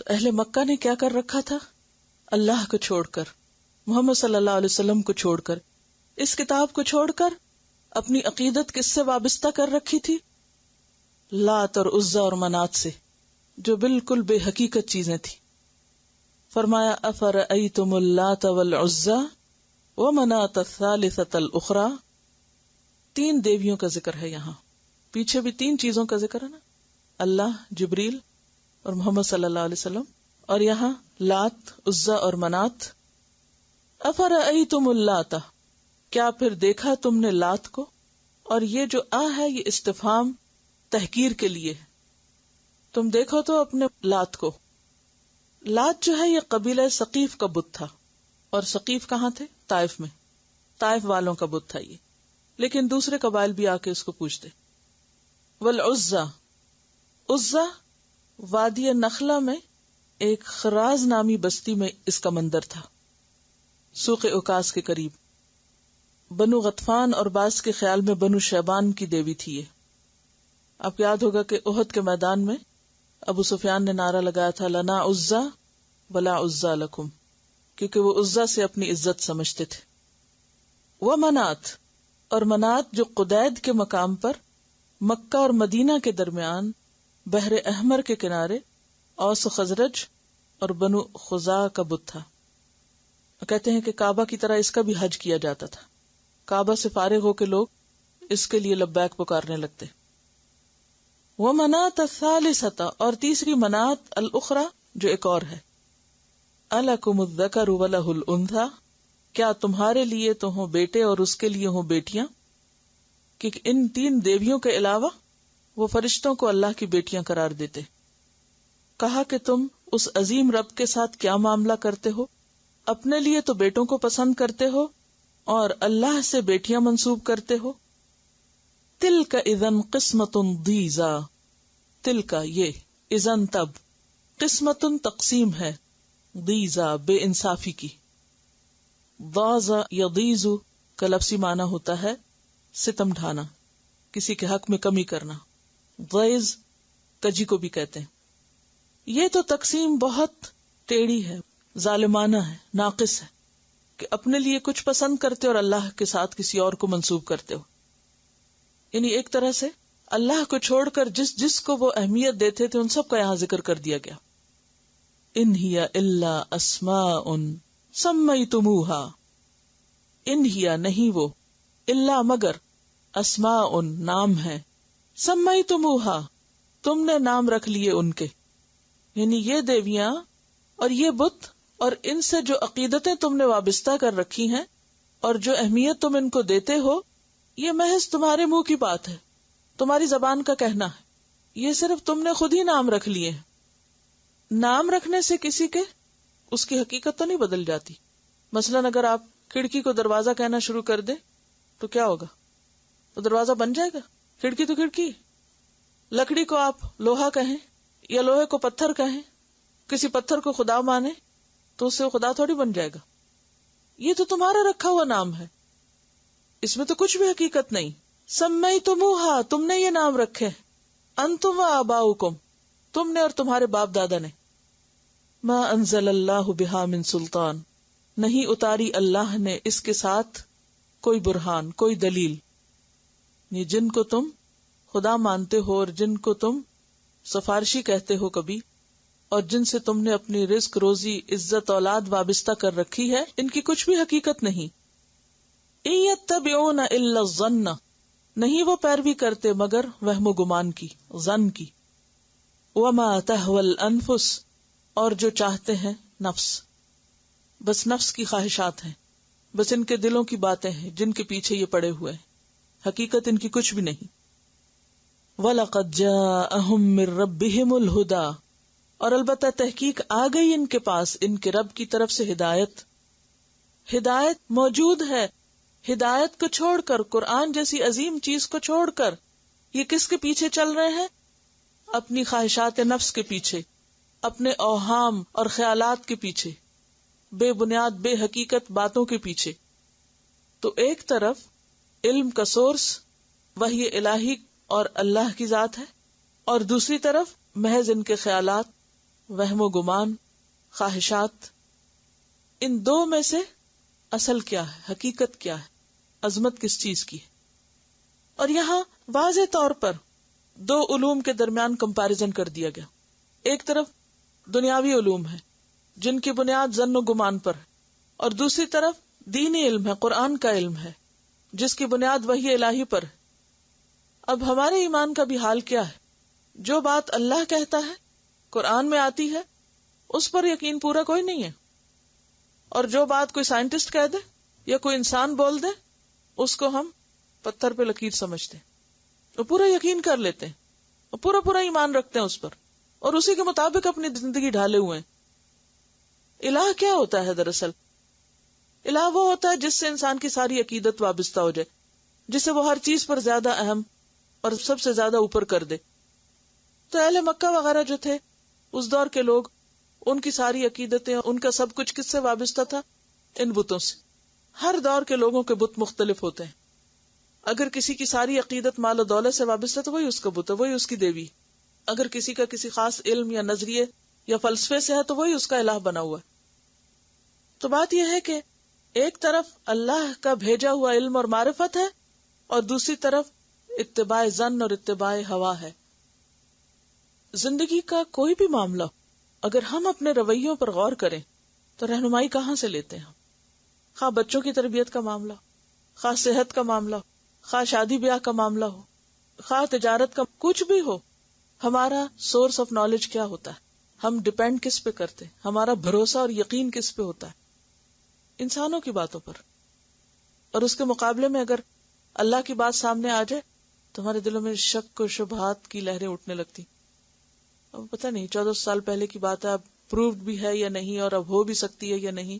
تو اہل مکہ نے کیا کر رکھا تھا؟ اللہ کو چھوڑ کر، محمد صلی اللہ علیہ وسلم کو چھوڑ کر، اس کتاب کو چھوڑ کر اپنی عقیدت کس سے وابستہ کر رکھی تھی؟ لات اور عزی اور منات سے، جو بالکل بے حقیقت چیزیں تھی. فرمایا افرأیتم اللات والعزی ومنات الثالثۃ الاخری. 3 دیویوں کا ذکر ہے یہاں، پیچھے بھی 3 چیزوں کا ذکر ہے نا، اللہ، جبریل اور محمد صلی اللہ علیہ وسلم، اور یہاں لات، عزی اور منات. افرأیتم اللات، کیا پھر دیکھا تم نے لات کو؟ اور یہ جو ہے یہ استفہام تحقیر کے لیے ہے. تم دیکھو تو اپنے لات کو. لات جو ہے یہ قبیلہ ثقیف کا بت تھا، اور ثقیف کہاں تھے؟ طائف میں. طائف والوں کا بت تھا یہ، لیکن دوسرے قبائل بھی آ کے اس کو پوجتے. والعزی، عزی وادی نخلہ میں ایک خراز نامی بستی میں اس کا مندر تھا، سوق اوکاس کے قریب. بنو غطفان اور بعض کے خیال میں بنو شیبان کی دیوی تھی یہ. آپ کو یاد ہوگا کہ احد کے میدان میں ابو سفیان نے نعرہ لگایا تھا لنا عزی ولا عزی لکم، کیونکہ وہ عزی سے اپنی عزت سمجھتے تھے. ومنات، اور منات جو قدید کے مقام پر مکہ اور مدینہ کے درمیان بحر احمر کے کنارے اوس و خزرج اور بنو خزاع کا بت تھا. کہتے ہیں کہ کعبہ کی طرح اس کا بھی حج کیا جاتا تھا. کعبہ سے فارغ ہو کے لوگ اس کے لیے لبیک پکارنے لگتے. ومنات الثالثۃ، اور تیسری منات الاخری جو ایک اور ہے. الکم الذکر ولہ الانثی، کیا تمہارے لیے تو ہوں بیٹے اور اس کے لیے ہوں بیٹیاں. کہ ان 3 دیویوں کے علاوہ وہ فرشتوں کو اللہ کی بیٹیاں قرار دیتے. کہا کہ تم اس عظیم رب کے ساتھ کیا معاملہ کرتے ہو؟ اپنے لیے تو بیٹوں کو پسند کرتے ہو اور اللہ سے بیٹیاں منسوب کرتے ہو. تلک اذن قسمت ضیزی، تلک یہ، اذن تب، قسمت تقسیم ہے، ضیزی بے انصافی کی. ضاز یضیز کا لفظی معنی ہوتا ہے ستم ڈھانا، کسی کے حق میں کمی کرنا. ضیز کجی کو بھی کہتے ہیں. یہ تو تقسیم بہت ٹیڑھی ہے، ظالمانہ ہے، ناقص ہے کہ اپنے لیے کچھ پسند کرتے اور اللہ کے ساتھ کسی اور کو منسوب کرتے ہو. یعنی ایک طرح سے اللہ کو چھوڑ کر جس جس کو وہ اہمیت دیتے تھے ان سب کا یہاں ذکر کر دیا گیا. ان ہی الا اسماء سمیتموہا، ان ہی نہیں وہ، الا مگر، اسماء نام ہے، سمیتموہا تم نے نام رکھ لیے ان کے. یعنی یہ دیویاں اور یہ بت اور ان سے جو عقیدتیں تم نے وابستہ کر رکھی ہیں اور جو اہمیت تم ان کو دیتے ہو، یہ محض تمہارے منہ کی بات ہے، تمہاری زبان کا کہنا ہے. یہ صرف تم نے خود ہی نام رکھ لیے ہیں. نام رکھنے سے کسی کے اس کی حقیقت تو نہیں بدل جاتی. مثلاً اگر آپ کھڑکی کو دروازہ کہنا شروع کر دیں تو کیا ہوگا؟ تو دروازہ بن جائے گا. کھڑکی تو کھڑکی. لکڑی کو آپ لوہا کہیں یا لوہے کو پتھر کہیں، کسی پتھر کو خدا مانے تو اس سے خدا تھوڑی بن جائے گا. یہ تو تمہارا رکھا ہوا نام ہے، اس میں تو کچھ بھی حقیقت نہیں. سمیتموہا تم نے یہ نام رکھے، انتم و آباؤکم تم نے اور تمہارے باپ دادا نے. ما انزل اللہ بہا من سلطان نہیں اتاری اللہ نے اس کے ساتھ کوئی برہان، کوئی دلیل. یہ جن کو تم خدا مانتے ہو اور جن کو تم سفارشی کہتے ہو کبھی، اور جن سے تم نے اپنی رزق، روزی، عزت، اولاد وابستہ کر رکھی ہے، ان کی کچھ بھی حقیقت نہیں. ان یتبعون الا الظن نہیں وہ پیروی کرتے مگر وہم و گمان کی، ظن کی. وما تہوی الانفس اور جو چاہتے ہیں نفس، بس نفس کی خواہشات ہیں، بس ان کے دلوں کی باتیں ہیں جن کے پیچھے یہ پڑے ہوئے ہیں، حقیقت ان کی کچھ بھی نہیں. وَلَقَدْ جَاءَهُم مِّن رَّبِّهِمُ الْهُدَىٰ اور البتہ تحقیق آ گئی ان کے پاس ان کے رب کی طرف سے ہدایت. ہدایت موجود ہے. ہدایت کو چھوڑ کر، قرآن جیسی عظیم چیز کو چھوڑ کر یہ کس کے پیچھے چل رہے ہیں؟ اپنی خواہشات نفس کے پیچھے، اپنے اوہام اور خیالات کے پیچھے، بے بنیاد بے حقیقت باتوں کے پیچھے. تو ایک طرف علم کا سورس وحی الہی اور اللہ کی ذات ہے، اور دوسری طرف محض ان کے خیالات، وہم و گمان، خواہشات، ان دو میں سے اصل کیا ہے، حقیقت کیا ہے، عظمت کس چیز کی ہے؟ اور یہاں واضح طور پر دو علوم کے درمیان کمپیرزن کر دیا گیا. ایک طرف دنیاوی علوم ہے جن کی بنیاد ظن و گمان پر ہے، اور دوسری طرف دینی علم ہے، قرآن کا علم ہے جس کی بنیاد وحی الہی پر ہے. اب ہمارے ایمان کا بھی حال کیا ہے؟ جو بات اللہ کہتا ہے، قرآن میں آتی ہے، اس پر یقین پورا کوئی نہیں ہے، اور جو بات کوئی سائنٹسٹ کہہ دے یا کوئی انسان بول دے اس کو ہم پتھر پہ لکیر سمجھتے ہیں، اور پورا یقین کر لیتے ہیں، اور پورا ایمان رکھتے ہیں اس پر، اور اسی کے مطابق اپنی زندگی ڈھالے ہوئے ہیں. الہ کیا ہوتا ہے؟ دراصل الہ وہ ہوتا ہے جس سے انسان کی ساری عقیدت وابستہ ہو جائے، جسے وہ ہر چیز پر زیادہ اہم اور سب سے زیادہ اوپر کر دے. تو اہل مکہ وغیرہ جو تھے اس دور کے لوگ، ان کی ساری عقیدتیں، ان کا سب کچھ کس سے وابستہ تھا؟ ان بتوں سے. ہر دور کے لوگوں کے بت مختلف ہوتے ہیں. اگر کسی کی ساری عقیدت مال و دولت سے وابستہ تو وہی اس کا بت ہے، وہی اس کی دیوی. اگر کسی کا کسی خاص علم یا نظریے یا فلسفے سے ہے تو وہی اس کا الہ بنا ہوا ہے. تو بات یہ ہے کہ ایک طرف اللہ کا بھیجا ہوا علم اور معرفت ہے، اور دوسری طرف اتباع ظن اور اتباع ہوا ہے. زندگی کا کوئی بھی معاملہ اگر ہم اپنے رویوں پر غور کریں تو رہنمائی کہاں سے لیتے ہیں؟ خواہ بچوں کی تربیت کا معاملہ، خواہ صحت کا معاملہ، خواہ شادی بیاہ کا معاملہ ہو، خواہ تجارت کا، کچھ بھی ہو، ہمارا سورس آف نالج کیا ہوتا ہے؟ ہم ڈیپینڈ کس پہ کرتے ہیں؟ ہمارا بھروسہ اور یقین کس پہ ہوتا ہے؟ انسانوں کی باتوں پر. اور اس کے مقابلے میں اگر اللہ کی بات سامنے آ جائے تو ہمارے دلوں میں شک و شبہات کی لہریں اٹھنے لگتی. اب پتہ نہیں 14 سال پہلے کی بات ہے، اب پروفڈ بھی ہے یا نہیں، اور اب ہو بھی سکتی ہے یا نہیں.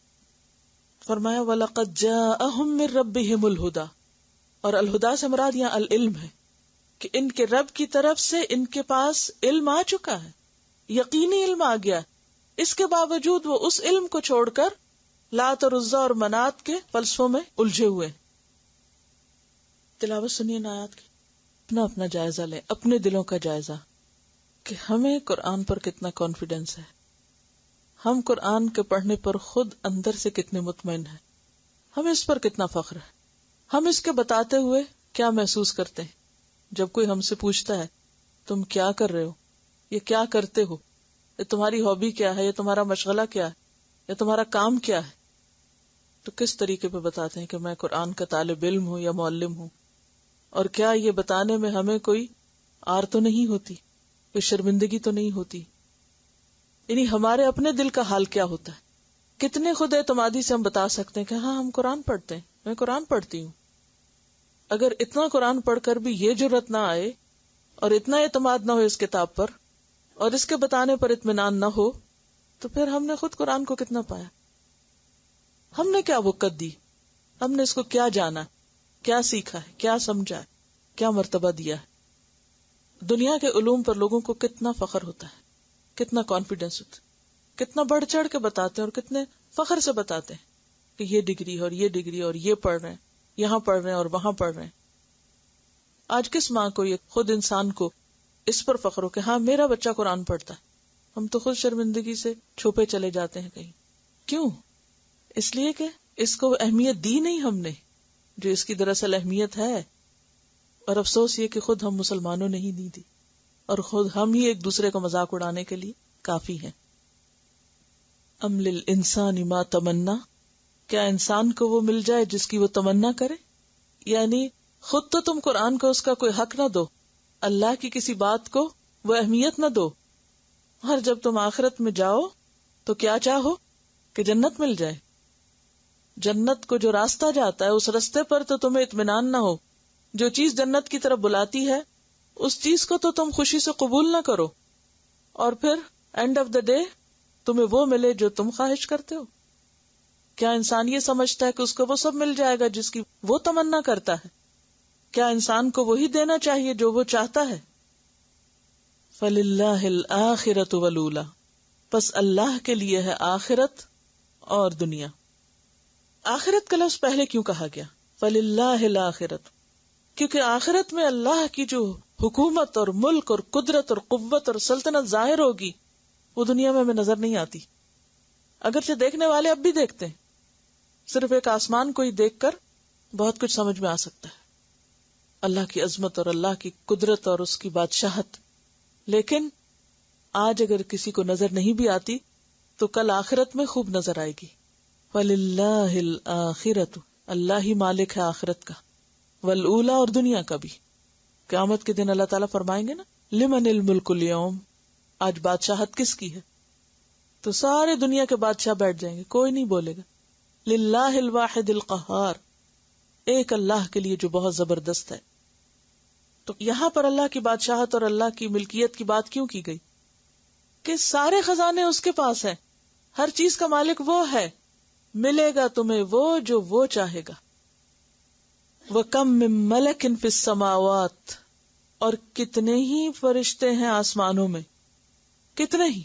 فرمایا وَلَقَدْ جَاءَهُم مِّن رَبِّهِمُ الْهُدَى، اور الہدا سے مراد یہاں العلم ہے کہ ان کے رب کی طرف سے ان کے پاس علم آ چکا ہے، یقینی علم آ گیا. اس کے باوجود وہ اس علم کو چھوڑ کر لات اور عزا اور منات کے فلسفوں میں الجھے ہوئے. تلاوت سنیے آیات کی، اپنا اپنا جائزہ لیں، اپنے دلوں کا جائزہ کہ ہمیں قرآن پر کتنا کانفیڈنس ہے، ہم قرآن کے پڑھنے پر خود اندر سے کتنے مطمئن ہیں، ہمیں اس پر کتنا فخر ہے، ہم اس کے بتاتے ہوئے کیا محسوس کرتے ہیں. جب کوئی ہم سے پوچھتا ہے تم کیا کر رہے ہو، یہ کیا کرتے ہو، یہ تمہاری ہابی کیا ہے، یہ تمہارا مشغلہ کیا ہے، یا تمہارا کام کیا ہے، تو کس طریقے پہ بتاتے ہیں کہ میں قرآن کا طالب علم ہوں یا معلم ہوں. اور کیا یہ بتانے میں ہمیں کوئی آر تو نہیں ہوتی، کوئی شرمندگی تو نہیں ہوتی؟ یعنی ہمارے اپنے دل کا حال کیا ہوتا ہے؟ کتنے خود اعتمادی سے ہم بتا سکتے ہیں کہ ہاں ہم قرآن پڑھتے ہیں، میں قرآن پڑھتی ہوں. اگر اتنا قرآن پڑھ کر بھی یہ جرأت نہ آئے اور اتنا اعتماد نہ ہو اس کتاب پر، اور اس کے بتانے پر اطمینان نہ ہو، تو پھر ہم نے خود قرآن کو کتنا پایا؟ ہم نے کیا وقت دی؟ ہم نے اس کو کیا جانا، کیا سیکھا ہے، کیا سمجھا ہے، کیا مرتبہ دیا ہے؟ دنیا کے علوم پر لوگوں کو کتنا فخر ہوتا ہے، کتنا کانفیڈنس ہوتا ہے، کتنا بڑھ چڑھ کے بتاتے ہیں اور کتنے فخر سے بتاتے ہیں کہ یہ ڈگری اور یہ ڈگری اور یہ پڑھ رہے ہیں، یہاں پڑھ رہے ہیں اور وہاں پڑھ رہے ہیں. آج کس ماں کو، یہ خود انسان کو اس پر فخر ہو کہ ہاں میرا بچہ قرآن پڑھتا ہے؟ ہم تو خود شرمندگی سے چھپے چلے جاتے ہیں کہیں. کیوں؟ اس لیے کہ اس کو اہمیت دی نہیں ہم نے جو اس کی دراصل اہمیت ہے. اور افسوس یہ کہ خود ہم مسلمانوں نے ہی نہیں دی، اور خود ہم ہی ایک دوسرے کا مذاق اڑانے کے لیے کافی ہیں. ام للانسان ما تمنا، کیا انسان کو وہ مل جائے جس کی وہ تمنا کرے؟ یعنی خود تو تم قرآن کو اس کا کوئی حق نہ دو، اللہ کی کسی بات کو وہ اہمیت نہ دو، اور جب تم آخرت میں جاؤ تو کیا چاہو کہ جنت مل جائے. جنت کو جو راستہ جاتا ہے اس راستے پر تو تمہیں اطمینان نہ ہو. جو چیز جنت کی طرف بلاتی ہے اس چیز کو تو تم خوشی سے قبول نہ کرو، اور پھر اینڈ آف دا ڈے تمہیں وہ ملے جو تم خواہش کرتے ہو. کیا انسان یہ سمجھتا ہے کہ اس کو وہ سب مل جائے گا جس کی وہ تمنا کرتا ہے؟ کیا انسان کو وہی دینا چاہیے جو وہ چاہتا ہے؟ فَلِلَّهِ الْآخِرَةُ وَالْأُولَى، پس اللہ کے لیے ہے آخرت اور دنیا. آخرت کا لفظ پہلے کیوں کہا گیا؟ فَلِلَّهِ الْآخِرَةُ، کیونکہ آخرت میں اللہ کی جو حکومت اور ملک اور قدرت اور قوت اور سلطنت ظاہر ہوگی وہ دنیا میں ہمیں نظر نہیں آتی، اگرچہ دیکھنے والے اب بھی دیکھتے ہیں. صرف ایک آسمان کو ہی دیکھ کر بہت کچھ سمجھ میں آ سکتا ہے، اللہ کی عظمت اور اللہ کی قدرت اور اس کی بادشاہت. لیکن آج اگر کسی کو نظر نہیں بھی آتی تو کل آخرت میں خوب نظر آئے گی. وَلِلَّهِ الْآخِرَةُ، اللہ ہی مالک ہے آخرت کا، والأولی، اور دنیا کا بھی. قیامت کے دن اللہ تعالیٰ فرمائیں گے نا لمن الملک اليوم، آج بادشاہت کس کی ہے؟ تو سارے دنیا کے بادشاہ بیٹھ جائیں گے، کوئی نہیں بولے گا. للہ الواحد القہار، ایک اللہ کے لیے جو بہت زبردست ہے. تو یہاں پر اللہ کی بادشاہت اور اللہ کی ملکیت کی بات کیوں کی گئی؟ کہ سارے خزانے اس کے پاس ہیں، ہر چیز کا مالک وہ ہے، ملے گا تمہیں وہ جو وہ چاہے گا. وَكَم مِّن مَلَكٍ فِي السَّمَاوَاتِ، اور کتنے ہی فرشتے ہیں آسمانوں میں، کتنے ہی،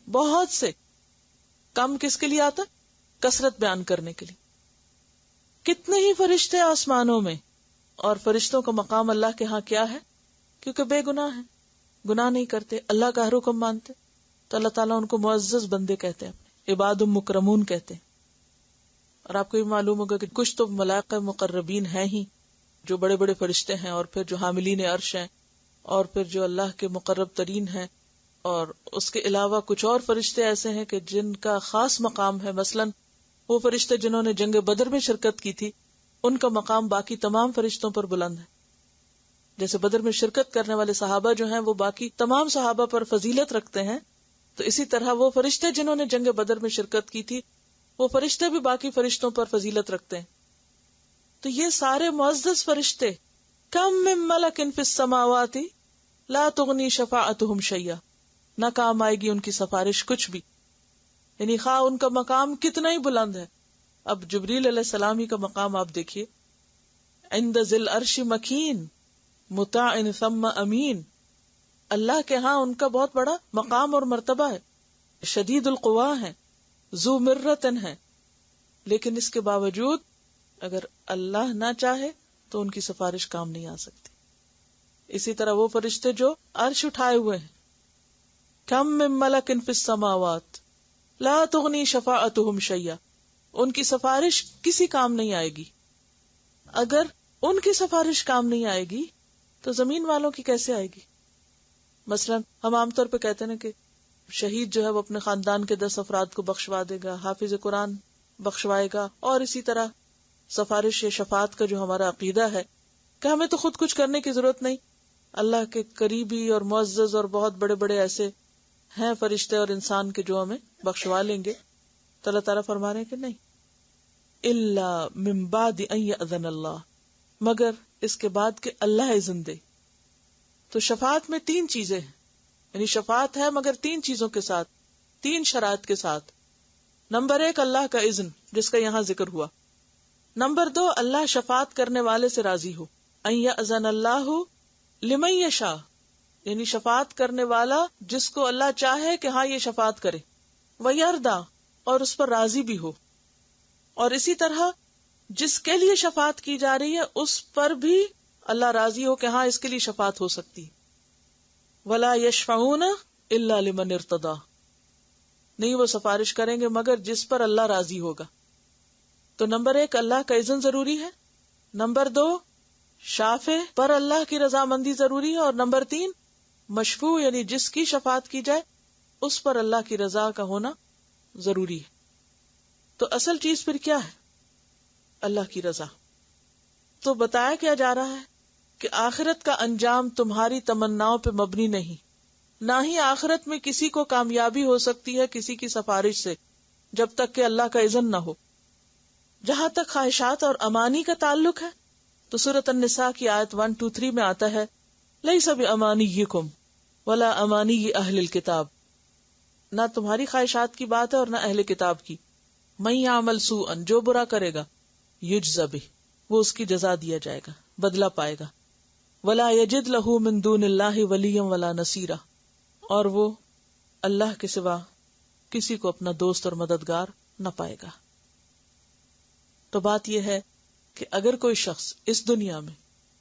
بہت سے. کم کس کے لیے آتا؟ کثرت بیان کرنے کے لیے. کتنے ہی فرشتے آسمانوں میں، اور فرشتوں کا مقام اللہ کے ہاں کیا ہے؟ کیونکہ بے گناہ ہیں، گناہ نہیں کرتے، اللہ کا ہر حکم مانتے، تو اللہ تعالیٰ ان کو معزز بندے کہتے ہیں، عباد مکرمون کہتے ہیں. اور آپ کو یہ معلوم ہوگا کہ کچھ تو ملائکہ مقربین ہیں ہی جو بڑے بڑے فرشتے ہیں، اور پھر جو حاملین عرش ہیں، اور پھر جو اللہ کے مقرب ترین ہیں، اور اس کے علاوہ کچھ اور فرشتے ایسے ہیں کہ جن کا خاص مقام ہے. مثلاً وہ فرشتے جنہوں نے جنگ بدر میں شرکت کی تھی، ان کا مقام باقی تمام فرشتوں پر بلند ہے. جیسے بدر میں شرکت کرنے والے صحابہ جو ہیں وہ باقی تمام صحابہ پر فضیلت رکھتے ہیں، تو اسی طرح وہ فرشتے جنہوں نے جنگ بدر میں شرکت کی تھی، وہ فرشتے بھی باقی فرشتوں پر فضیلت رکھتے ہیں. تو یہ سارے معزز فرشتے، کم من ملک فی السماوات لا تغنی شفاعتهم شیئا، نہ کام آئے گی ان کی سفارش کچھ بھی. یعنی خواہ ان کا مقام کتنا ہی بلند ہے. اب جبریل علیہ السلام ہی کا مقام آپ دیکھیے، عند ذی العرش مکین مطاع ثم امین. اللہ کے ہاں ان کا بہت بڑا مقام اور مرتبہ ہے، شدید القوا ہے، ذو مرت ہے. لیکن اس کے باوجود اگر اللہ نہ چاہے تو ان کی سفارش کام نہیں آ سکتی. اسی طرح وہ فرشتے جو عرش اٹھائے ہوئے ہیں، کم من ملک فی السماوات لا تغنی شفاعتهم شیئا، ان کی سفارش کسی کام نہیں آئے گی. اگر ان کی سفارش کام نہیں آئے گی تو زمین والوں کی کیسے آئے گی؟ مثلا ہم عام طور پہ کہتے ہیں کہ شہید جو ہے وہ اپنے خاندان کے 10 افراد کو بخشوا دے گا، حافظ قرآن بخشوائے گا، اور اسی طرح سفارش یا شفاعت کا جو ہمارا عقیدہ ہے کہ ہمیں تو خود کچھ کرنے کی ضرورت نہیں، اللہ کے قریبی اور معزز اور بہت بڑے بڑے ایسے ہیں فرشتے اور انسان کے جو ہمیں بخشوا لیں گے. تو اللہ تعالیٰ فرما رہے ہیں کہ نہیں، الا من بعد ان یأذن اللہ، مگر اس کے بعد کہ اللہ اذن دے. تو شفاعت میں 3 چیزیں ہیں، یعنی شفاعت ہے مگر 3 چیزوں کے ساتھ، 3 شرائط کے ساتھ. نمبر 1 اللہ کا اذن جس کا یہاں ذکر ہوا. نمبر 2 اللہ شفاعت کرنے والے سے راضی ہو، ان یأذن اللہ لمن یشاء، یعنی شفاعت کرنے والا جس کو اللہ چاہے کہ ہاں یہ شفاعت کرے، ویرضا، اور اس پر راضی بھی ہو. اور اسی طرح جس کے لیے شفاعت کی جا رہی ہے اس پر بھی اللہ راضی ہو کہ ہاں اس کے لیے شفاعت ہو سکتی. ولا یشفعون الا لمن ارتضی، نہیں وہ سفارش کریں گے مگر جس پر اللہ راضی ہوگا. تو نمبر 1 اللہ کا اذن ضروری ہے، نمبر 2 شافع پر اللہ کی رضامندی ضروری ہے، اور نمبر 3 مشفوع یعنی جس کی شفاعت کی جائے اس پر اللہ کی رضا کا ہونا ضروری ہے. تو اصل چیز پھر کیا ہے؟ اللہ کی رضا. تو بتایا کیا جا رہا ہے کہ آخرت کا انجام تمہاری تمناؤں پہ مبنی نہیں، نہ ہی آخرت میں کسی کو کامیابی ہو سکتی ہے کسی کی سفارش سے جب تک کہ اللہ کا اذن نہ ہو. جہاں تک خواہشات اور امانی کا تعلق ہے تو سورۃ النساء کی آیت 123 میں آتا ہے لیس بامانیکم ولا امانی اہل الکتاب، نہ تمہاری خواہشات کی بات ہے اور نہ اہل کتاب کی. من یعمل سوءا، جو برا کرے گا، یجزا بہ، وہ اس کی جزا دیا جائے گا، بدلہ پائے گا. ولا یجد لہ من دون اللہ ولیا ولا نصیرا، اور وہ اللہ کے سوا کسی کو اپنا دوست اور مددگار نہ پائے گا. تو بات یہ ہے کہ اگر کوئی شخص اس دنیا میں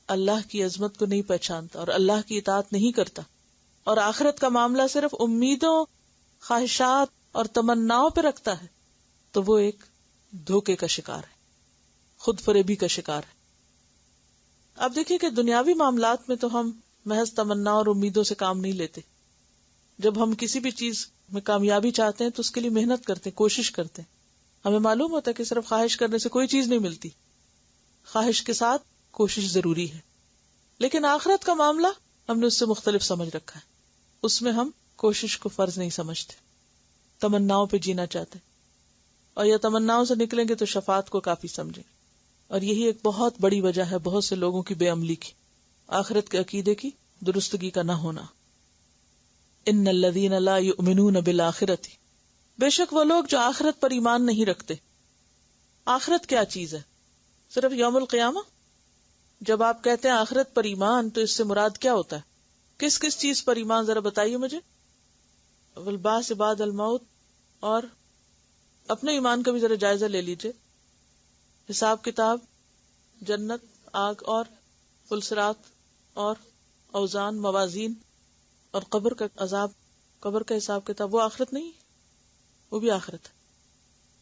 اللہ کی عظمت کو نہیں پہچانتا اور اللہ کی اطاعت نہیں کرتا، اور آخرت کا معاملہ صرف امیدوں خواہشات اور تمناؤں پہ رکھتا ہے تو وہ ایک دھوکے کا شکار ہے، خود فریبی کا شکار ہے۔ اب دیکھیے کہ دنیاوی معاملات میں تو ہم محض تمنا اور امیدوں سے کام نہیں لیتے۔ جب ہم کسی بھی چیز میں کامیابی چاہتے ہیں تو اس کے لیے محنت کرتے ہیں، کوشش کرتے ہیں۔ ہمیں معلوم ہوتا ہے کہ صرف خواہش کرنے سے کوئی چیز نہیں ملتی، خواہش کے ساتھ کوشش ضروری ہے۔ لیکن آخرت کا معاملہ ہم نے اس سے مختلف سمجھ رکھا ہے، اس میں ہم کوشش کو فرض نہیں سمجھتے، تمناؤں پہ جینا چاہتے ہیں، اور یا تمناؤں سے نکلیں گے تو شفاعت کو کافی سمجھیں۔ اور یہی ایک بہت بڑی وجہ ہے بہت سے لوگوں کی بے عملی کی، آخرت کے عقیدے کی درستگی کا نہ ہونا۔ ان الذین لا یؤمنون بالآخرۃ، بے شک وہ لوگ جو آخرت پر ایمان نہیں رکھتے۔ آخرت کیا چیز ہے؟ صرف یوم القیامہ؟ جب آپ کہتے ہیں آخرت پر ایمان تو اس سے مراد کیا ہوتا ہے؟ کس کس چیز پر ایمان ذرا بتائیے مجھے۔ والبعث بعد الموت، اور اپنے ایمان کا بھی ذرا جائزہ لے لیجئے۔ حساب کتاب، جنت، آگ اور پلسرات اور اوزان، موازین، اور قبر کا عذاب، قبر کا حساب کتاب، وہ آخرت نہیں؟ وہ بھی آخرت ہے۔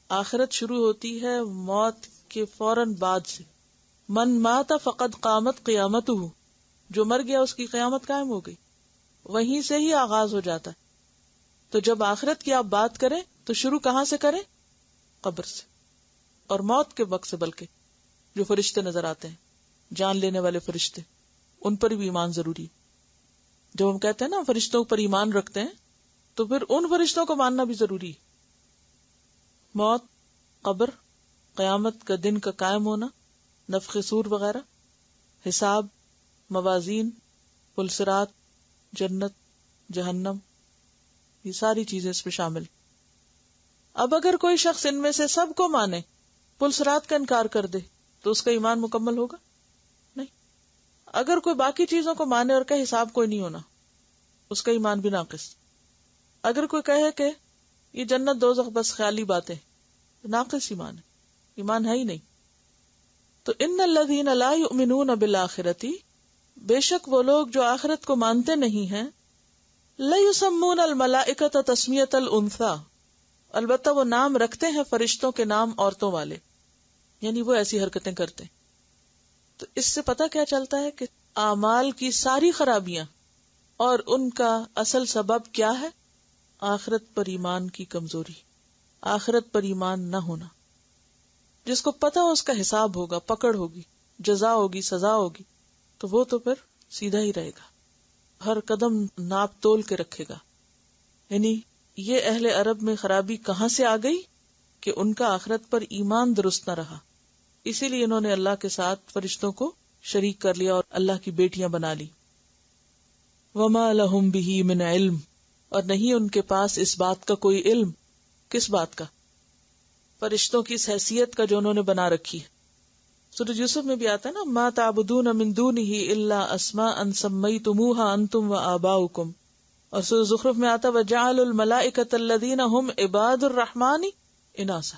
آخرت شروع ہوتی ہے موت کے فوراً بعد سے۔ من مات فقد قامت قیامتہ، جو مر گیا اس کی قیامت قائم ہو گئی، وہیں سے ہی آغاز ہو جاتا ہے۔ تو جب آخرت کی آپ بات کریں تو شروع کہاں سے کریں؟ قبر سے، اور موت کے وقت سے، بلکہ جو فرشتے نظر آتے ہیں، جان لینے والے فرشتے، ان پر بھی ایمان ضروری ہے۔ جب ہم کہتے ہیں نا فرشتوں پر ایمان رکھتے ہیں تو پھر ان فرشتوں کو ماننا بھی ضروری ہے۔ موت، قبر، قیامت کا دن کا قائم ہونا، نفخ صور وغیرہ، حساب، موازین، پلسرات، جنت، جہنم، یہ ساری چیزیں اس میں شامل۔ اب اگر کوئی شخص ان میں سے سب کو مانے، پلسرات کا انکار کر دے، تو اس کا ایمان مکمل ہوگا؟ نہیں۔ اگر کوئی باقی چیزوں کو مانے اور کہ حساب کوئی نہیں ہونا، اس کا ایمان بھی ناقص۔ اگر کوئی کہے کہ یہ جنت دوزخ بس خیالی باتیں، ناقص ایمان ہے، ایمان ہے ہی نہیں۔ تو ان الذین لا یؤمنون بالآخرۃ، بے شک وہ لوگ جو آخرت کو مانتے نہیں ہیں، لیسمون الملائکۃ تسمیۃ الانثی، البتہ وہ نام رکھتے ہیں فرشتوں کے نام عورتوں والے، یعنی وہ ایسی حرکتیں کرتے ہیں۔ تو اس سے پتہ کیا چلتا ہے کہ اعمال کی ساری خرابیاں اور ان کا اصل سبب کیا ہے؟ آخرت پر ایمان کی کمزوری، آخرت پر ایمان نہ ہونا۔ جس کو پتہ اس کا حساب ہوگا، پکڑ ہوگی، جزا ہوگی، سزا ہوگی، تو وہ تو پھر سیدھا ہی رہے گا، ہر قدم ناپ تول کے رکھے گا۔ یعنی یہ اہل عرب میں خرابی کہاں سے آ گئی کہ ان کا آخرت پر ایمان درست نہ رہا، اسی لیے انہوں نے اللہ کے ساتھ فرشتوں کو شریک کر لیا اور اللہ کی بیٹیاں بنا لی۔ وما لہم بہ من علم، اور نہیں ان کے پاس اس بات کا کوئی علم۔ کس بات کا؟ فرشتوں کی اس حیثیت کا جو انہوں نے بنا رکھی ہے۔ سورۃ یوسف میں بھی آتا ہے نا، ما تعبدون من دونہ الا اسماء سمیتموها انتم وآباؤکم، اور سورۃ زخرف میں آتا وجعلوا الملائکۃ الذین هم عباد الرحمن اناثا،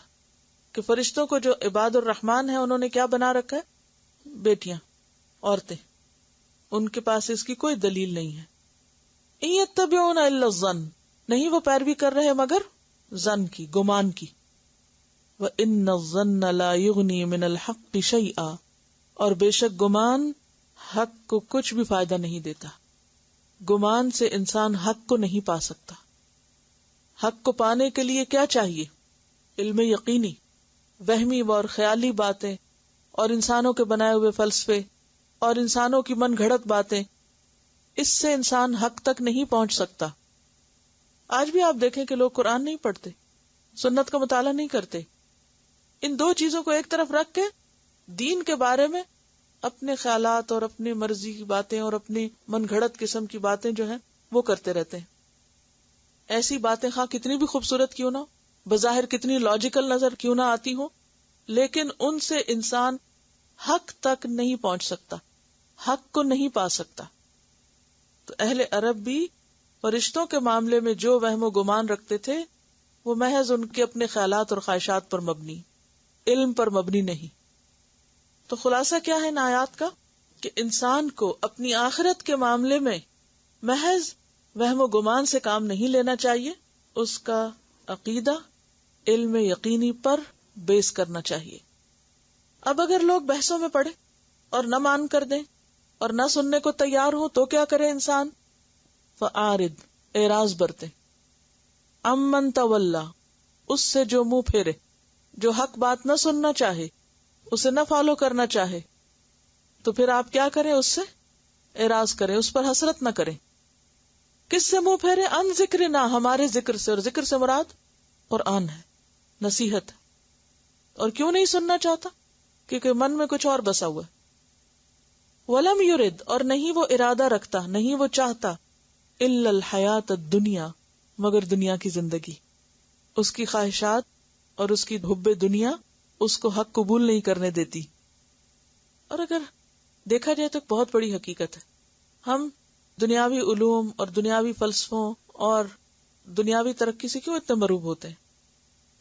کہ فرشتوں کو جو عباد الرحمن ہیں انہوں نے کیا بنا رکھا ہے؟ بیٹیاں، عورتیں۔ ان کے پاس اس کی کوئی دلیل نہیں ہے۔ ان یتبعون الا الظن، نہیں وہ پیروی کر رہے مگر ظن کی، گمان کی۔ وَإِنَّ الظَّنَّ لَا يُغْنِي مِنَ الْحَقِّ شَيْئًا، اور بے شک گمان حق کو کچھ بھی فائدہ نہیں دیتا۔ گمان سے انسان حق کو نہیں پا سکتا۔ حق کو پانے کے لیے کیا چاہیے؟ علم یقینی۔ وہمی اور خیالی باتیں اور انسانوں کے بنائے ہوئے فلسفے اور انسانوں کی من گھڑت باتیں، اس سے انسان حق تک نہیں پہنچ سکتا۔ آج بھی آپ دیکھیں کہ لوگ قرآن نہیں پڑھتے، سنت کا مطالعہ نہیں کرتے، ان دو چیزوں کو ایک طرف رکھ کے دین کے بارے میں اپنے خیالات اور اپنی مرضی کی باتیں اور اپنی من گھڑت قسم کی باتیں جو ہیں وہ کرتے رہتے ہیں۔ ایسی باتیں خواہ کتنی بھی خوبصورت کیوں نہ، بظاہر کتنی لاجیکل نظر کیوں نہ آتی ہوں، لیکن ان سے انسان حق تک نہیں پہنچ سکتا، حق کو نہیں پا سکتا۔ تو اہل عرب بھی فرشتوں کے معاملے میں جو وہم و گمان رکھتے تھے وہ محض ان کے اپنے خیالات اور خواہشات پر مبنی، علم پر مبنی نہیں۔ تو خلاصہ کیا ہے ان آیات کا؟ کہ انسان کو اپنی آخرت کے معاملے میں محض وہم و گمان سے کام نہیں لینا چاہیے، اس کا عقیدہ علم یقینی پر بیس کرنا چاہیے. اب اگر لوگ بحثوں میں پڑے اور نہ مان کر دیں اور نہ سننے کو تیار ہو تو کیا کرے انسان؟ فَآرِد، اعراض برتے. امن تولا، اس سے جو منہ پھیرے، جو حق بات نہ سننا چاہے، اسے نہ فالو کرنا چاہے، تو پھر آپ کیا کریں؟ اس سے اعراض کریں، اس پر حسرت نہ کریں. کس سے منہ پھیرے؟ ان ذکرنا، ہمارے ذکر سے. اور ذکر سے مراد قرآن ہے، نصیحت. اور کیوں نہیں سننا چاہتا؟ کیونکہ من میں کچھ اور بسا ہوا ہے. ولم یرد، اور نہیں وہ ارادہ رکھتا، نہیں وہ چاہتا، الا الحیات الدنیا، مگر دنیا کی زندگی. اس کی خواہشات اور اس کی حب دنیا اس کو حق قبول نہیں کرنے دیتی. اور اگر دیکھا جائے تو بہت بڑی حقیقت ہے، ہم دنیاوی علوم اور دنیاوی فلسفوں اور دنیاوی ترقی سے کیوں اتنے مرعوب ہوتے ہیں؟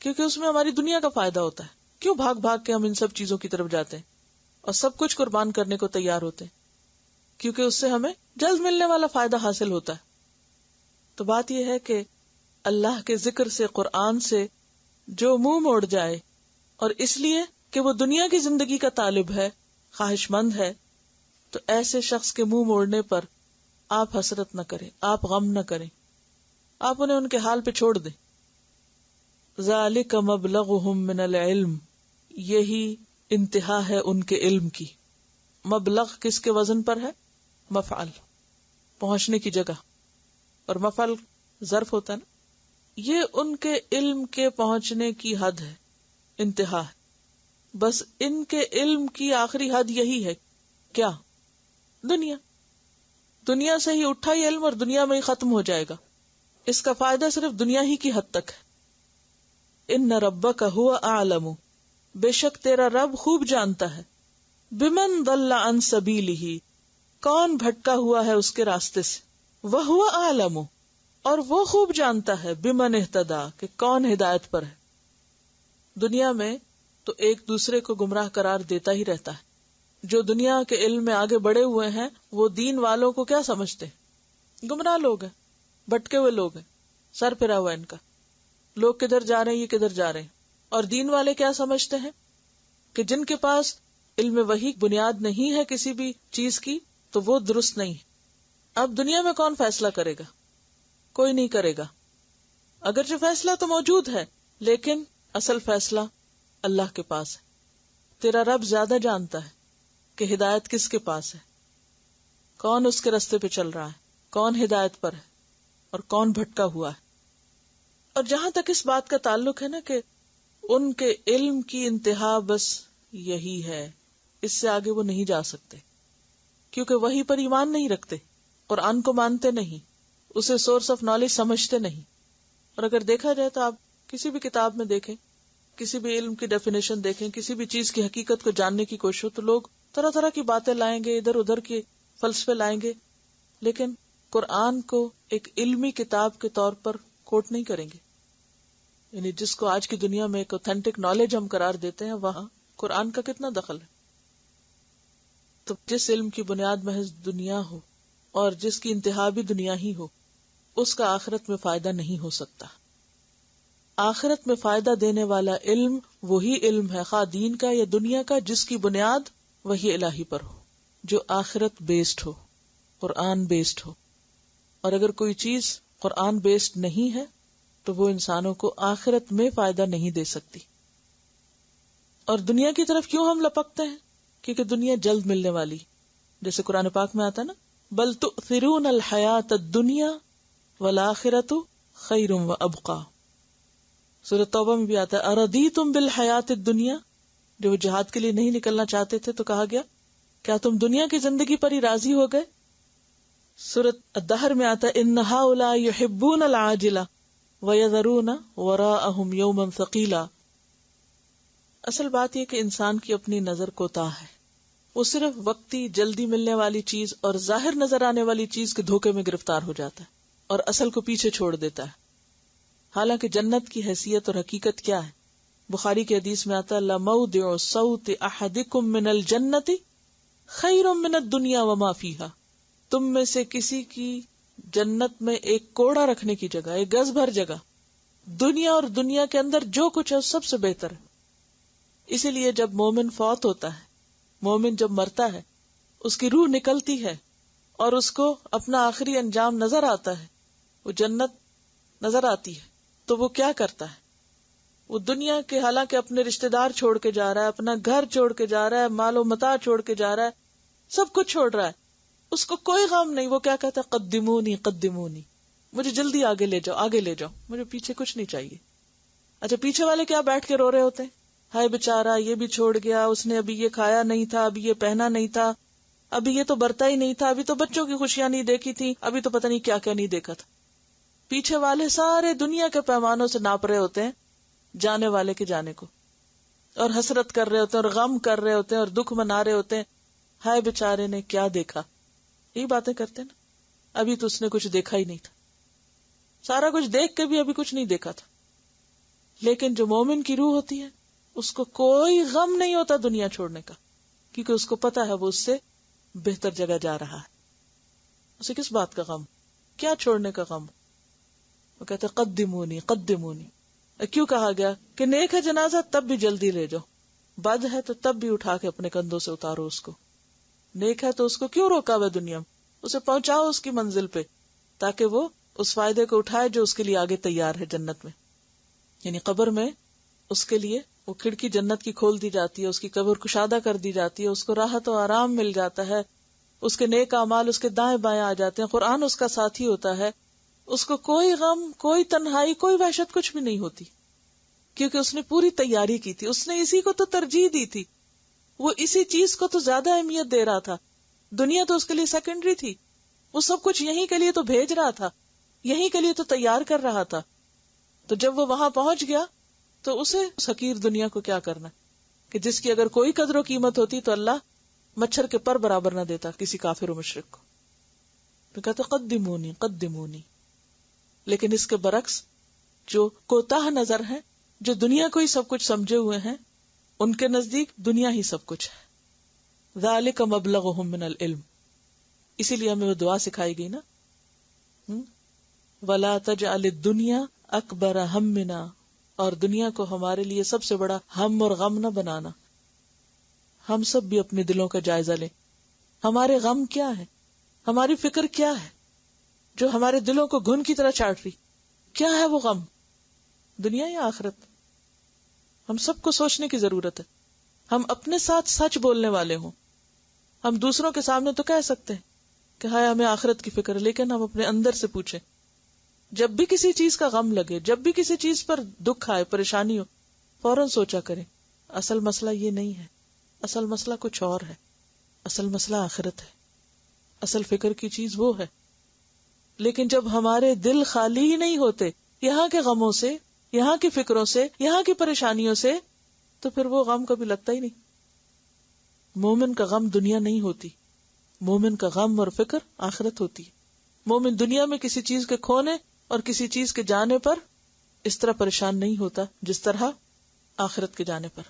کیونکہ اس میں ہماری دنیا کا فائدہ ہوتا ہے. کیوں بھاگ بھاگ کے ہم ان سب چیزوں کی طرف جاتے ہیں اور سب کچھ قربان کرنے کو تیار ہوتے ہیں؟ کیونکہ اس سے ہمیں جلد ملنے والا فائدہ حاصل ہوتا ہے. تو بات یہ ہے کہ اللہ کے ذکر سے، قرآن سے جو منہ موڑ جائے، اور اس لیے کہ وہ دنیا کی زندگی کا طالب ہے، خواہش مند ہے، تو ایسے شخص کے منہ موڑنے پر آپ حسرت نہ کریں، آپ غم نہ کریں، آپ انہیں ان کے حال پہ چھوڑ دیں. ذالک مبلغہم من العلم، یہی انتہا ہے ان کے علم کی. مبلغ کس کے وزن پر ہے؟ مفعل، پہنچنے کی جگہ. اور مفعل ظرف ہوتا ہے نا. یہ ان کے علم کے پہنچنے کی حد ہے، انتہا ہے. بس ان کے علم کی آخری حد یہی ہے. کیا؟ دنیا. دنیا سے ہی اٹھا یہ علم اور دنیا میں ہی ختم ہو جائے گا. اس کا فائدہ صرف دنیا ہی کی حد تک ہے. ان ربک هو اعلم، بے شک تیرا رب خوب جانتا ہے، بمن ضل عن سبیلہ، کون بھٹکا ہوا ہے اس کے راستے سے. وہو اعلم، اور وہ خوب جانتا ہے، بمن اہتدی، کہ کون ہدایت پر ہے. دنیا میں تو ایک دوسرے کو گمراہ قرار دیتا ہی رہتا ہے. جو دنیا کے علم میں آگے بڑھے ہوئے ہیں وہ دین والوں کو کیا سمجھتے ہیں؟ گمراہ لوگ ہیں، بھٹکے ہوئے لوگ ہیں، سر پھرا ہوا ان کا. لوگ کدھر جا رہے ہیں، یہ کدھر جا رہے ہیں. اور دین والے کیا سمجھتے ہیں؟ کہ جن کے پاس علم وحی بنیاد نہیں ہے کسی بھی چیز کی تو وہ درست نہیں. اب دنیا میں کون فیصلہ کرے گا؟ کوئی نہیں کرے گا. اگرچہ فیصلہ تو موجود ہے لیکن اصل فیصلہ اللہ کے پاس ہے. تیرا رب زیادہ جانتا ہے کہ ہدایت کس کے پاس ہے، کون اس کے راستے پہ چل رہا ہے، کون ہدایت پر ہے اور کون بھٹکا ہوا ہے. اور جہاں تک اس بات کا تعلق ہے نا کہ ان کے علم کی انتہا بس یہی ہے، اس سے آگے وہ نہیں جا سکتے، کیونکہ وحی پر ایمان نہیں رکھتے، قرآن کو مانتے نہیں، اسے سورس آف نالج سمجھتے نہیں. اور اگر دیکھا جائے تو آپ کسی بھی کتاب میں دیکھیں، کسی بھی علم کی ڈیفینیشن دیکھیں، کسی بھی چیز کی حقیقت کو جاننے کی کوشش ہو تو لوگ طرح طرح کی باتیں لائیں گے، ادھر ادھر کے فلسفے لائیں گے، لیکن قرآن کو ایک علمی کتاب کے طور پر کوٹ نہیں کریں گے. یعنی جس کو آج کی دنیا میں ایک اوتھینٹک نالج ہم قرار دیتے ہیں، وہاں قرآن کا کتنا دخل ہے. تو جس علم کی بنیاد محض دنیا ہو اور جس کی انتہا بھی دنیا ہی ہو، اس کا آخرت میں فائدہ نہیں ہو سکتا. آخرت میں فائدہ دینے والا علم وہی علم ہے، خواہ دین کا یا دنیا کا، جس کی بنیاد وحی الہی پر ہو، جو آخرت بیسڈ ہو، قرآن بیسڈ ہو. اور اگر کوئی چیز قرآن بیسڈ نہیں ہے تو وہ انسانوں کو آخرت میں فائدہ نہیں دے سکتی. اور دنیا کی طرف کیوں ہم لپکتے ہیں؟ کیونکہ دنیا جلد ملنے والی، جیسے قرآن پاک میں آتا ہے نا، بل تؤثرون الحیات الدنیا والآخرۃ خیر وابقی. سورۃ توبہ میں بھی آتا ہے ارضیتم بالحیات الدنیا. جو وہ جہاد کے لیے نہیں نکلنا چاہتے تھے تو کہا گیا کیا تم دنیا کی زندگی پر ہی راضی ہو گئے. سورۃ الدہر میں آتا ہے ان ہؤلاء یحبون العاجلہ وَيَذَرُونَ وَرَاءَهُمْ يَوْمًا ثَقِيلًا. اصل بات یہ کہ انسان کی اپنی نظر کوتاہ ہے، وہ صرف وقتی جلدی ملنے والی چیز اور ظاہر نظر آنے والی چیز کے دھوکے میں گرفتار ہو جاتا ہے اور اصل کو پیچھے چھوڑ دیتا ہے. حالانکہ جنت کی حیثیت اور حقیقت کیا ہے؟ بخاری کی حدیث میں آتا ہے لَمَوْضِعُ صَوْتِ أَحَدِكُم مِّنَ الْجَنَّةِ خَيْرٌ مِّنَ الدُّنْيَا وَمَا فِيهَا. تم میں سے کسی کی جنت میں ایک کوڑا رکھنے کی جگہ، ایک گز بھر جگہ دنیا اور دنیا کے اندر جو کچھ ہے سب سے بہتر ہے. اسی لیے جب مومن فوت ہوتا ہے، مومن جب مرتا ہے، اس کی روح نکلتی ہے اور اس کو اپنا آخری انجام نظر آتا ہے، وہ جنت نظر آتی ہے، تو وہ کیا کرتا ہے؟ وہ دنیا کے حالانکہ اپنے رشتہ دار چھوڑ کے جا رہا ہے، اپنا گھر چھوڑ کے جا رہا ہے، مال و متاع چھوڑ کے جا رہا ہے، سب کچھ چھوڑ رہا ہے، اس کو کوئی غم نہیں. وہ کیا کہتا ہے؟ قدمونی قدمونی، مجھے جلدی آگے لے جاؤ، آگے لے جاؤ، مجھے پیچھے کچھ نہیں چاہیے. اچھا پیچھے والے کیا بیٹھ کے رو رہے ہوتے ہیں؟ ہائے بیچارہ یہ بھی چھوڑ گیا، اس نے ابھی یہ کھایا نہیں تھا، ابھی یہ پہنا نہیں تھا، ابھی یہ تو برتا ہی نہیں تھا، ابھی تو بچوں کی خوشیاں نہیں دیکھی تھی، ابھی تو پتہ نہیں کیا کیا نہیں دیکھا تھا. پیچھے والے سارے دنیا کے پیمانوں سے ناپ رہے ہوتے ہیں جانے والے کے جانے کو، اور حسرت کر رہے ہوتے ہیں اور غم کر رہے ہوتے ہیں اور دکھ منا رہے ہوتے ہیں، ہائے بیچارے نے کیا دیکھا. یہی باتیں کرتے ہیں نا، ابھی تو اس نے کچھ دیکھا ہی نہیں تھا، سارا کچھ دیکھ کے بھی ابھی کچھ نہیں دیکھا تھا. لیکن جو مومن کی روح ہوتی ہے اس کو کوئی غم نہیں ہوتا دنیا چھوڑنے کا، کیونکہ اس کو پتا ہے وہ اس سے بہتر جگہ جا رہا ہے. اسے کس بات کا غم؟ کیا چھوڑنے کا غم؟ وہ کہتے قدمونی قدمونی. کیوں کہا گیا کہ نیک ہے جنازہ تب بھی جلدی لے جاؤ، بد ہے تو تب بھی اٹھا کے اپنے کندھوں سے اتارو اس کو. نیک ہے تو اس کو کیوں روکا ہوا دنیا میں؟ اسے پہنچاؤ اس کی منزل پہ تاکہ وہ اس فائدے کو اٹھائے جو اس کے لیے آگے تیار ہے جنت میں. یعنی قبر میں اس کے لیے وہ کھڑکی جنت کی کھول دی جاتی ہے، اس کی قبر کشادہ کر دی جاتی ہے، اس کو راحت و آرام مل جاتا ہے، اس کے نیک اعمال اس کے دائیں بائیں آ جاتے ہیں، قرآن اس کا ساتھی ہوتا ہے، اس کو کوئی غم، کوئی تنہائی، کوئی وحشت کچھ بھی نہیں ہوتی، کیونکہ اس نے پوری تیاری کی تھی، اس نے اسی کو تو ترجیح دی تھی، وہ اسی چیز کو تو زیادہ اہمیت دے رہا تھا. دنیا تو اس کے لیے سیکنڈری تھی، وہ سب کچھ یہیں کے لیے تو بھیج رہا تھا، یہیں کے لیے تو تیار کر رہا تھا. تو جب وہ وہاں پہنچ گیا تو اسے اس حقیر دنیا کو کیا کرنا کہ جس کی اگر کوئی قدر و قیمت ہوتی تو اللہ مچھر کے پر برابر نہ دیتا کسی کافر و مشرک کو. تو کہتے قدمونی قدمونی. لیکن اس کے برعکس جو کوتاہ نظر ہے، جو دنیا کو ہی سب کچھ سمجھے ہوئے ہیں، ان کے نزدیک دنیا ہی سب کچھ ہے. ذالک مبلغہم من العلم. اسی لیے ہمیں وہ دعا سکھائی گئی نا، ولا تجعل الدنیا اکبر ہمنا، اور دنیا کو ہمارے لیے سب سے بڑا ہم اور غم نہ بنانا. ہم سب بھی اپنے دلوں کا جائزہ لیں، ہمارے غم کیا ہے، ہماری فکر کیا ہے جو ہمارے دلوں کو گھن کی طرح چاٹ رہی. کیا ہے وہ غم؟ دنیا یا آخرت؟ ہم سب کو سوچنے کی ضرورت ہے. ہم اپنے ساتھ سچ بولنے والے ہوں. ہم دوسروں کے سامنے تو کہہ سکتے ہیں کہ ہائے ہمیں آخرت کی فکر ہے، لیکن ہم اپنے اندر سے پوچھیں، جب بھی کسی چیز کا غم لگے، جب بھی کسی چیز پر دکھ آئے، پریشانی ہو، فوراً سوچا کریں اصل مسئلہ یہ نہیں ہے، اصل مسئلہ کچھ اور ہے، اصل مسئلہ آخرت ہے، اصل فکر کی چیز وہ ہے. لیکن جب ہمارے دل خالی ہی نہیں ہوتے یہاں کے غموں سے، یہاں کی فکروں سے، یہاں کی پریشانیوں سے، تو پھر وہ غم کبھی لگتا ہی نہیں. مومن کا غم دنیا نہیں ہوتی، مومن کا غم اور فکر آخرت ہوتی ہے. مومن دنیا میں کسی چیز کے کھونے اور کسی چیز کے جانے پر اس طرح پریشان نہیں ہوتا جس طرح آخرت کے جانے پر.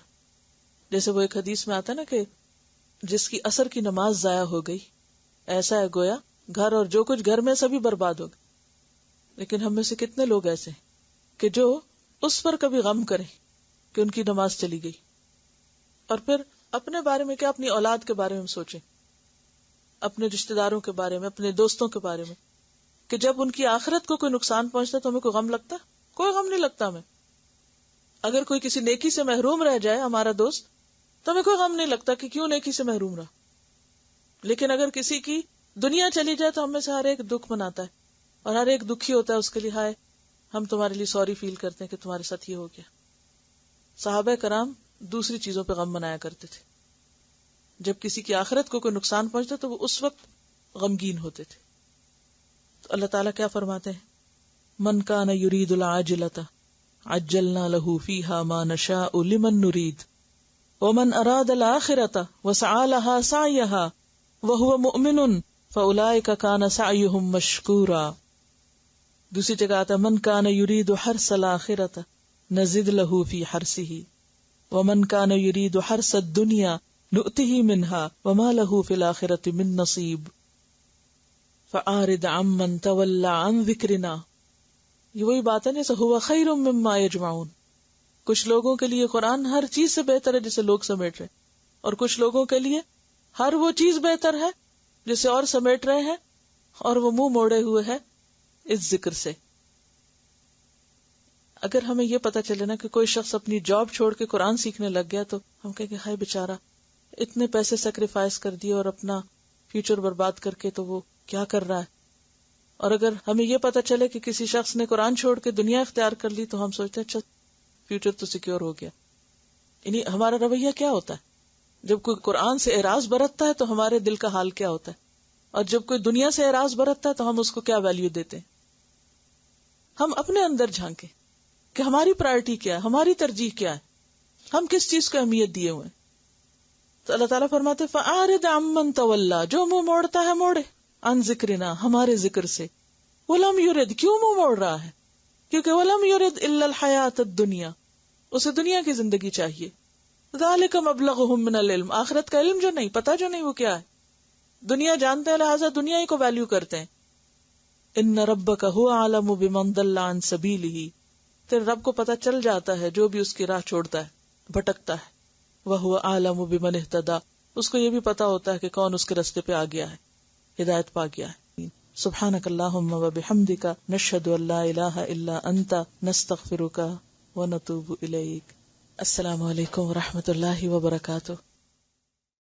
جیسے وہ ایک حدیث میں آتا ہے نا کہ جس کی عصر کی نماز ضائع ہو گئی، ایسا ہے گویا گھر اور جو کچھ گھر میں سبھی برباد ہو گئے. لیکن ہم میں سے کتنے لوگ ایسے ہیں کہ جو اس پر کبھی غم کریں کہ ان کی نماز چلی گئی، اور پھر اپنے بارے میں کیا، اپنی اولاد کے بارے میں سوچیں، اپنے رشتہ داروں کے بارے میں، اپنے دوستوں کے بارے میں، کہ جب ان کی آخرت کو کوئی نقصان پہنچتا تو ہمیں کوئی غم لگتا؟ کوئی غم نہیں لگتا ہمیں. اگر کوئی کسی نیکی سے محروم رہ جائے ہمارا دوست تو ہمیں کوئی غم نہیں لگتا کہ کیوں نیکی سے محروم رہا. لیکن اگر کسی کی دنیا چلی جائے تو ہم میں سے ہر ایک دکھ مناتا ہے، اور ہر ایک دکھی ہوتا ہے اس کے لیے، ہائے ہم تمہارے لیے سوری فیل کرتے ہیں کہ تمہارے ساتھ یہ ہو گیا. صحابہ کرام دوسری چیزوں پہ غم منایا کرتے تھے. جب کسی کی آخرت کو کوئی نقصان پہنچتا تو وہ اس وقت غمگین ہوتے تھے. تو اللہ تعالیٰ کیا فرماتے ہیں؟ من کان یرید العاجلۃ عجلنا له فیہا ما نشاء لمن نرید ومن اراد الآخرۃ وسعى لها سعیها وهو مؤمن فاولئک کان سعیہم مشکورا. دوسری جگہ آتا ہے من کان یرید حرث الآخرۃ نزد له فی حرثہ ومن کان یرید حرث الدنیا نؤتہ منها وما له فی الآخرۃ من نصیب فأعرض عمن تولى عن ذکرنا یہ وہی بات ہے نا، ہوا خیر مما یجمعون. کچھ لوگوں کے لیے قرآن ہر چیز سے بہتر ہے جسے لوگ سمیٹ رہے، اور کچھ لوگوں کے لیے ہر وہ چیز بہتر ہے جسے اور سمیٹ رہے ہیں، اور وہ منہ موڑے ہوئے ہے اس ذکر سے. اگر ہمیں یہ پتا چلے نا کہ کوئی شخص اپنی جاب چھوڑ کے قرآن سیکھنے لگ گیا تو ہم کہیں گے ہائے بیچارہ، اتنے پیسے سیکریفائس کر دیے اور اپنا فیوچر برباد کر کے تو وہ کیا کر رہا ہے. اور اگر ہمیں یہ پتا چلے کہ کسی شخص نے قرآن چھوڑ کے دنیا اختیار کر لی تو ہم سوچتے ہیں اچھا فیوچر تو سیکیور ہو گیا. یعنی ہمارا رویہ کیا ہوتا ہے جب کوئی قرآن سے اعراض برتتا ہے تو ہمارے دل کا حال کیا ہوتا ہے، اور جب کوئی دنیا سے اعراض برتتا ہے تو ہم اس کو کیا ویلیو دیتے ہیں. ہم اپنے اندر جھانکیں کہ ہماری پرائرٹی کیا ہے، ہماری ترجیح کیا ہے، ہم کس چیز کو اہمیت دیے ہوئے. تو اللہ تعالیٰ فرماتے فَأَعْرِضْ عَمَّنْ تَوَلَّىٰ، جو منہ موڑتا ہے موڑے، عن ذکرنا، ہمارے ذکر سے. وَلَمْ يُرِدْ، کیوں منہ موڑ رہا ہے؟ کیونکہ وَلَمْ يُرِدْ إِلَّا الْحَيَاةَ الدُّنْيَا، اسے دنیا کی زندگی چاہیے. ذَلِكَ مَبْلَغُهُم مِّنَ الْعِلْمِ، آخرت کا علم جو نہیں پتا، جو نہیں وہ کیا ہے، دنیا جانتے ہیں لہٰذا دنیا ہی کو ویلیو کرتے ہیں. إِنَّ رَبَّكَ هُوَ أَعْلَمُ بِمَنْ ضَلَّ عَن سَبِيلِهِ، تیرے رب کو پتا چل جاتا ہے جو بھی اس کی راہ چھوڑتا ہے، بھٹکتا ہے. وَهُوَ أَعْلَمُ بِمَنِ اهْتَدَىٰ، اس کو یہ بھی پتا ہوتا ہے کہ کون اس کے راستے پہ آ گیا ہے، ہدایت پا گیا ہے. سبحانک اللہم وبحمدک، نشہد ان لا الہ الا انت، نستغفرک ونتوب الیک. السلام علیکم ورحمۃ اللہ وبرکاتہ.